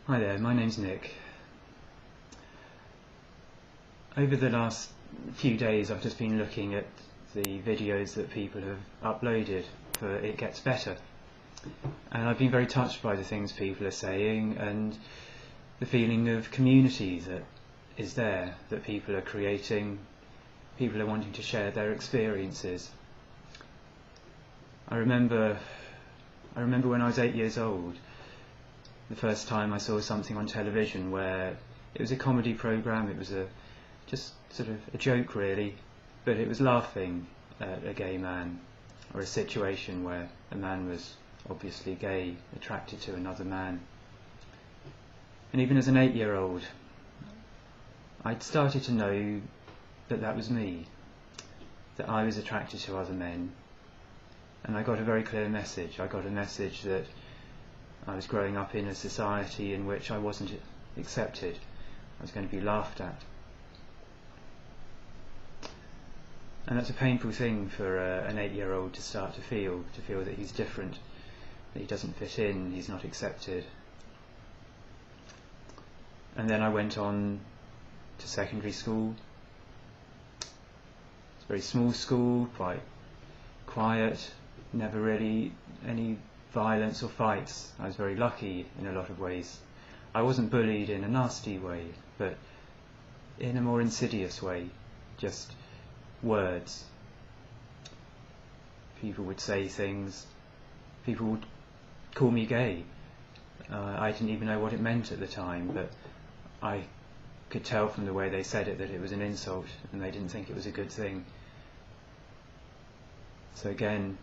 Hi there, my name's Nick. Over the last few days I've just been looking at the videos that people have uploaded for It Gets Better, and I've been very touched by the things people are saying and the feeling of community that is there, that people are creating. People are wanting to share their experiences. I remember when I was 8 years old, the first time I saw something on television where it was a comedy programme. It was just sort of a joke really, but it was laughing at a gay man, or a situation where a man was obviously gay, attracted to another man. And even as an 8-year-old, I'd started to know that that was me, that I was attracted to other men, and I got a very clear message. I got a message that I was growing up in a society in which I wasn't accepted. I was going to be laughed at. And that's a painful thing for an 8-year-old to start to feel that he's different, that he doesn't fit in, he's not accepted. And then I went on to secondary school. It's a very small school, quite quiet, never really any violence or fights. I was very lucky in a lot of ways. I wasn't bullied in a nasty way, but in a more insidious way, just words. People would say things, people would call me gay. I didn't even know what it meant at the time, but I could tell from the way they said it that it was an insult and they didn't think it was a good thing. So again,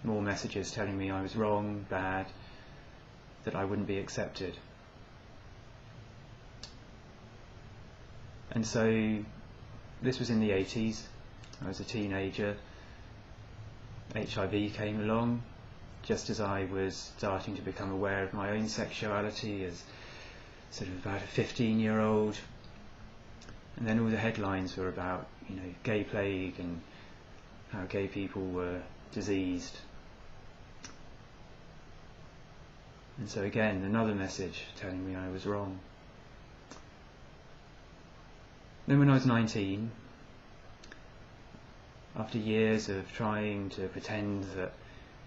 more messages telling me I was wrong, bad, that I wouldn't be accepted. And so this was in the 80s. I was a teenager. HIV came along just as I was starting to become aware of my own sexuality as sort of about a 15-year-old. And then all the headlines were about, gay plague and how gay people were diseased. And so again, another message telling me I was wrong. Then when I was 19, after years of trying to pretend that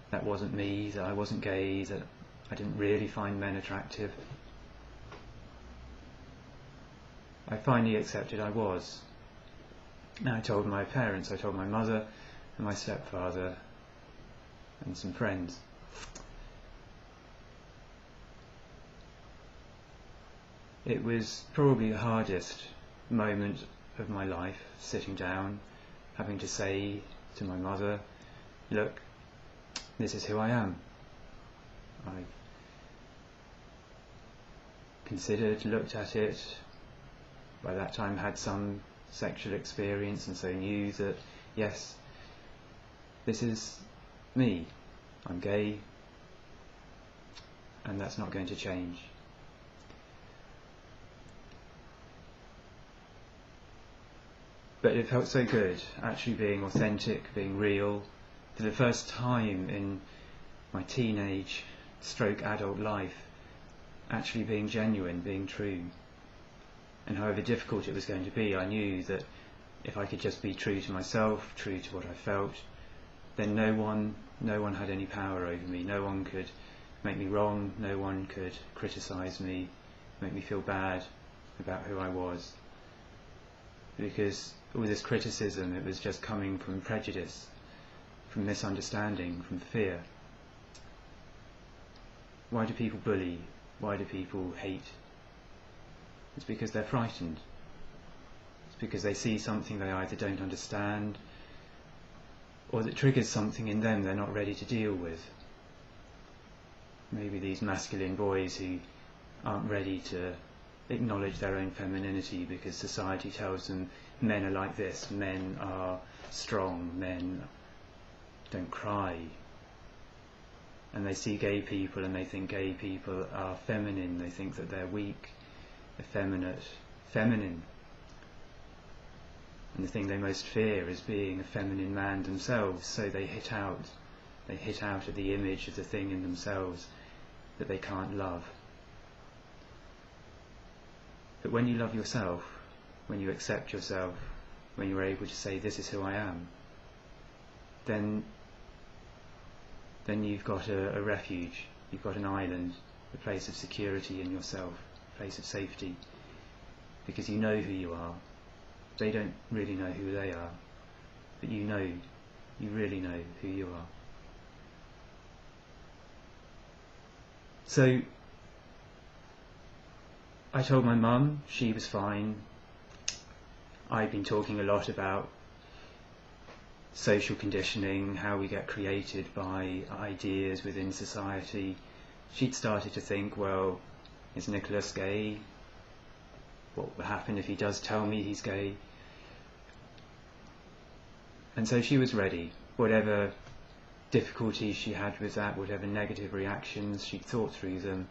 that wasn't me, that I wasn't gay, that I didn't really find men attractive, I finally accepted I was. And I told my parents, I told my mother and my stepfather and some friends. It was probably the hardest moment of my life, sitting down, having to say to my mother, look, this is who I am. I've considered, looked at it, by that time had some sexual experience, and so knew that, yes, this is me. I'm gay, and that's not going to change. But it felt so good, actually being authentic, being real, for the first time in my teenage stroke adult life, actually being genuine, being true. And however difficult it was going to be, I knew that if I could just be true to myself, true to what I felt, then no one had any power over me. No one could make me wrong, no one could criticise me, make me feel bad about who I was. Because all this criticism, it was just coming from prejudice, from misunderstanding, from fear. Why do people bully? Why do people hate? It's because they're frightened. It's because they see something they either don't understand, or that triggers something in them they're not ready to deal with. Maybe these masculine boys who aren't ready to acknowledge their own femininity because society tells them men are like this, men are strong, men don't cry. And they see gay people and they think gay people are feminine, they think that they're weak, effeminate, feminine. And the thing they most fear is being a feminine man themselves, so they hit out at the image of the thing in themselves that they can't love. But when you love yourself, when you accept yourself, when you're able to say, this is who I am, then you've got a refuge, you've got an island, a place of security in yourself, a place of safety, because you know who you are. They don't really know who they are, but you really know who you are. So I told my mum, she was fine. I've been talking a lot about social conditioning, how we get created by ideas within society. She'd started to think, well, is Nicholas gay? What will happen if he does tell me he's gay? And so she was ready. Whatever difficulties she had with that, whatever negative reactions, she'd thought through them,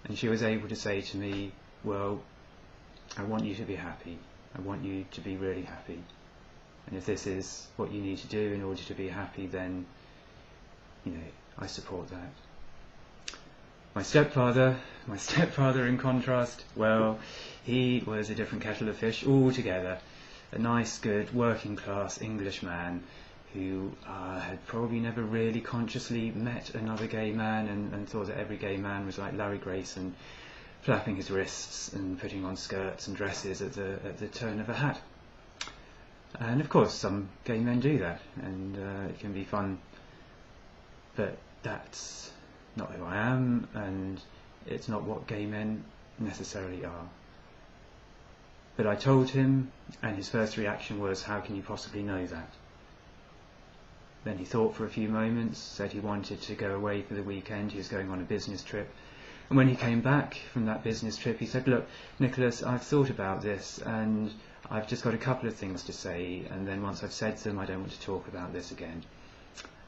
and she was able to say to me, well, I want you to be happy. I want you to be really happy. And if this is what you need to do in order to be happy, then, I support that. My stepfather in contrast, well, he was a different kettle of fish altogether. A nice, good, working class English man who had probably never really consciously met another gay man and thought that every gay man was like Larry Grayson, flapping his wrists and putting on skirts and dresses at the turn of a hat. And of course some gay men do that, and it can be fun, but that's not who I am, and it's not what gay men necessarily are. But I told him, and his first reaction was, how can you possibly know that? Then he thought for a few moments, said he wanted to go away for the weekend, he was going on a business trip. And when he came back from that business trip, he said, look, Nicholas, I've thought about this, and I've just got a couple of things to say, and then once I've said them, I don't want to talk about this again.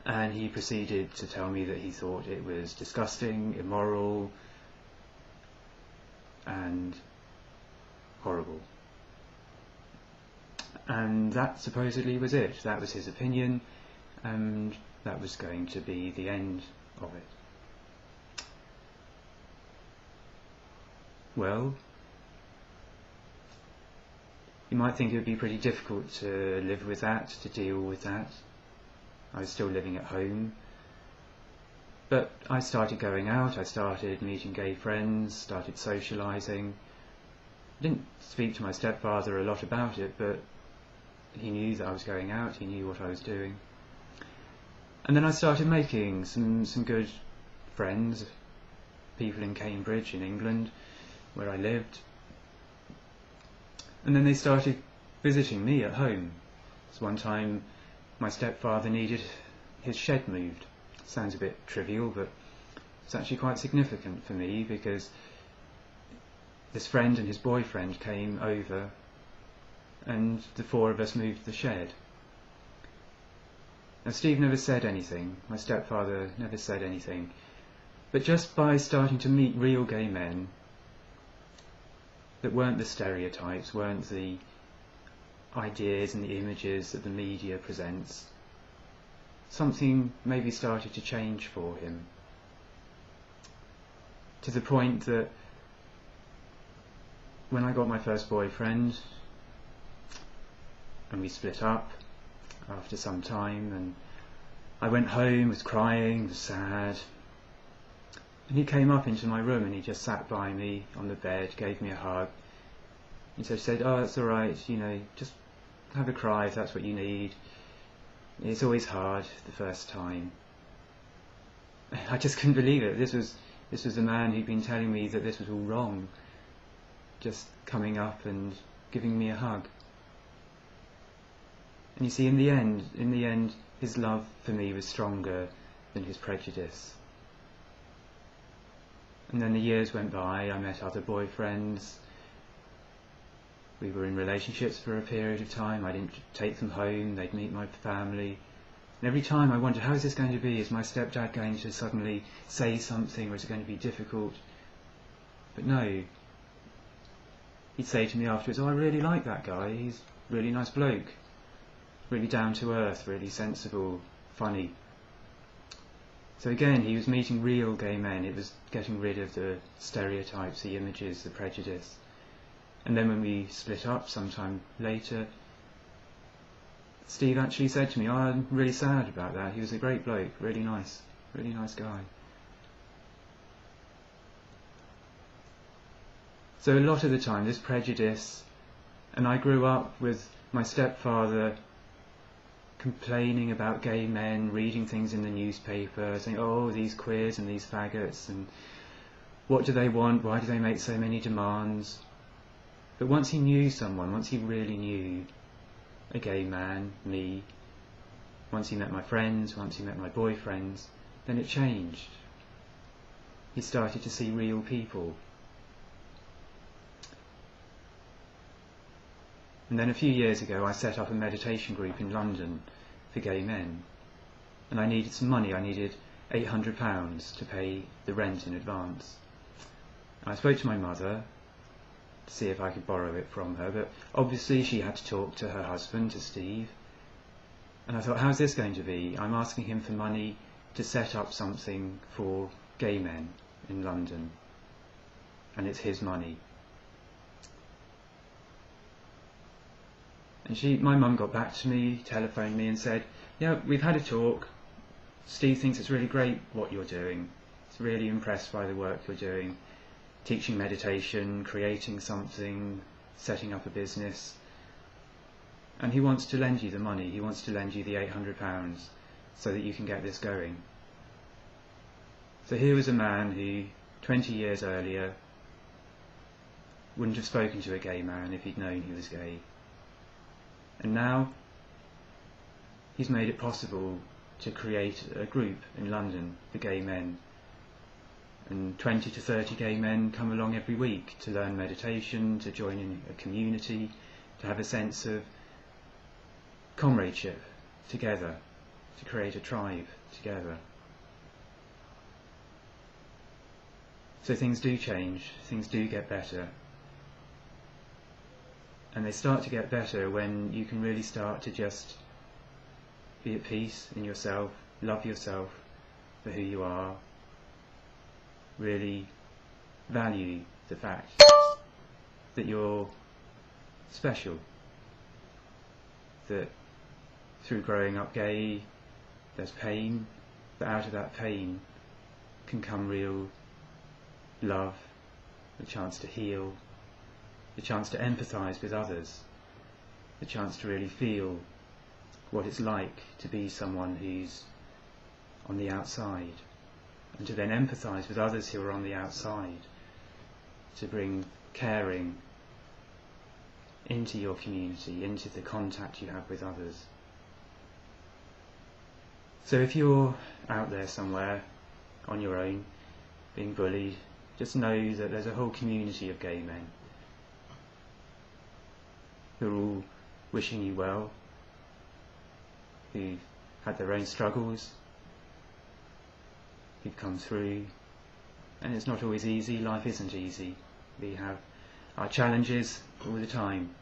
And he proceeded to tell me that he thought it was disgusting, immoral, and horrible. And that supposedly was it. That was his opinion, and that was going to be the end of it. Well, you might think it would be pretty difficult to live with that, to deal with that. I was still living at home, but I started going out, I started meeting gay friends, started socialising. I didn't speak to my stepfather a lot about it, but he knew that I was going out, he knew what I was doing. And then I started making some good friends, people in Cambridge in England, where I lived. And then they started visiting me at home. So one time my stepfather needed his shed moved. Sounds a bit trivial, but it's actually quite significant for me, because this friend and his boyfriend came over and the four of us moved the shed. Now Steve never said anything, my stepfather never said anything, but just by starting to meet real gay men that weren't the stereotypes, weren't the ideas and the images that the media presents, something maybe started to change for him, to the point that when I got my first boyfriend and we split up after some time, and I went home, was crying, was sad, and he came up into my room and he just sat by me on the bed, gave me a hug, and so said, oh, it's alright, just have a cry if that's what you need. It's always hard the first time. I just couldn't believe it. This was the man who'd been telling me that this was all wrong, just coming up and giving me a hug. And you see, in the end, his love for me was stronger than his prejudice. And then the years went by, I met other boyfriends, we were in relationships for a period of time, I didn't take them home, they'd meet my family. And every time I wondered, how is this going to be? Is my stepdad going to suddenly say something, or is it going to be difficult? But no. He'd say to me afterwards, oh, I really like that guy, he's a really nice bloke. Really down to earth, really sensible, funny. So again, he was meeting real gay men. It was getting rid of the stereotypes, the images, the prejudice. And then when we split up sometime later, Steve actually said to me, "Oh, I'm really sad about that. He was a great bloke, really nice guy." So a lot of the time there's prejudice, and I grew up with my stepfather complaining about gay men, reading things in the newspaper, saying, "Oh, these queers and these faggots, and what do they want? Why do they make so many demands?" But once he knew someone, once he really knew a gay man, me, once he met my friends, once he met my boyfriends, then it changed. He started to see real people. And then a few years ago I set up a meditation group in London for gay men, and I needed some money. I needed £800 to pay the rent in advance. I spoke to my mother to see if I could borrow it from her, but obviously she had to talk to her husband, to Steve. And I thought, how's this going to be? I'm asking him for money to set up something for gay men in London, and it's his money. And my mum got back to me, telephoned me and said, "Yeah, we've had a talk. Steve thinks it's really great what you're doing. He's really impressed by the work you're doing. Teaching meditation, creating something, setting up a business. And he wants to lend you the money. He wants to lend you the £800 so that you can get this going." So here was a man who, 20 years earlier, wouldn't have spoken to a gay man if he'd known he was gay. And now he's made it possible to create a group in London for gay men. And 20 to 30 gay men come along every week to learn meditation, to join in a community, to have a sense of comradeship together, to create a tribe together. So things do change, things do get better. And they start to get better when you can really start to just be at peace in yourself, love yourself for who you are, really value the fact that you're special, that through growing up gay there's pain, but out of that pain can come real love, the chance to heal, the chance to empathise with others, the chance to really feel what it's like to be someone who's on the outside, and to then empathise with others who are on the outside, to bring caring into your community, into the contact you have with others. So if you're out there somewhere on your own, being bullied, just know that there's a whole community of gay men who are all wishing you well, who've had their own struggles, who've come through. And it's not always easy, life isn't easy. We have our challenges all the time.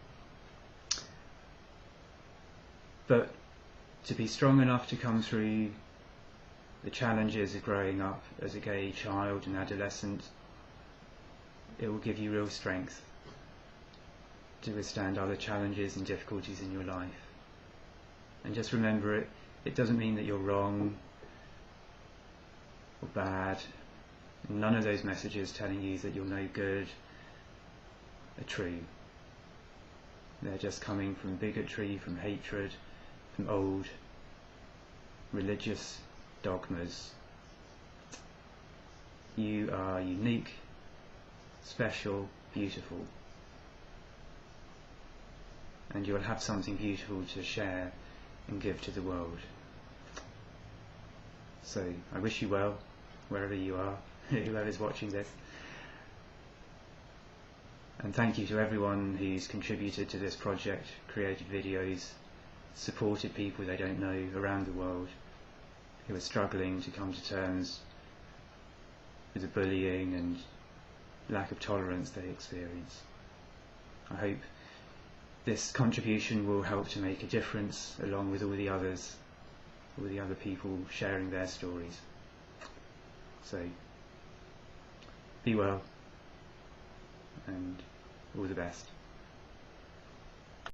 But to be strong enough to come through the challenges of growing up as a gay child and adolescent, it will give you real strength to withstand other challenges and difficulties in your life. And just remember, it doesn't mean that you're wrong or bad. None of those messages telling you that you're no good are true. They're just coming from bigotry, from hatred, from old religious dogmas. You are unique, special, beautiful, and you'll have something beautiful to share and give to the world. So I wish you well, wherever you are, whoever's watching this. And thank you to everyone who's contributed to this project, created videos, supported people they don't know around the world who are struggling to come to terms with the bullying and lack of tolerance they experience. I hope this contribution will help to make a difference, along with all the others, all the other people sharing their stories. So be well, and All the best.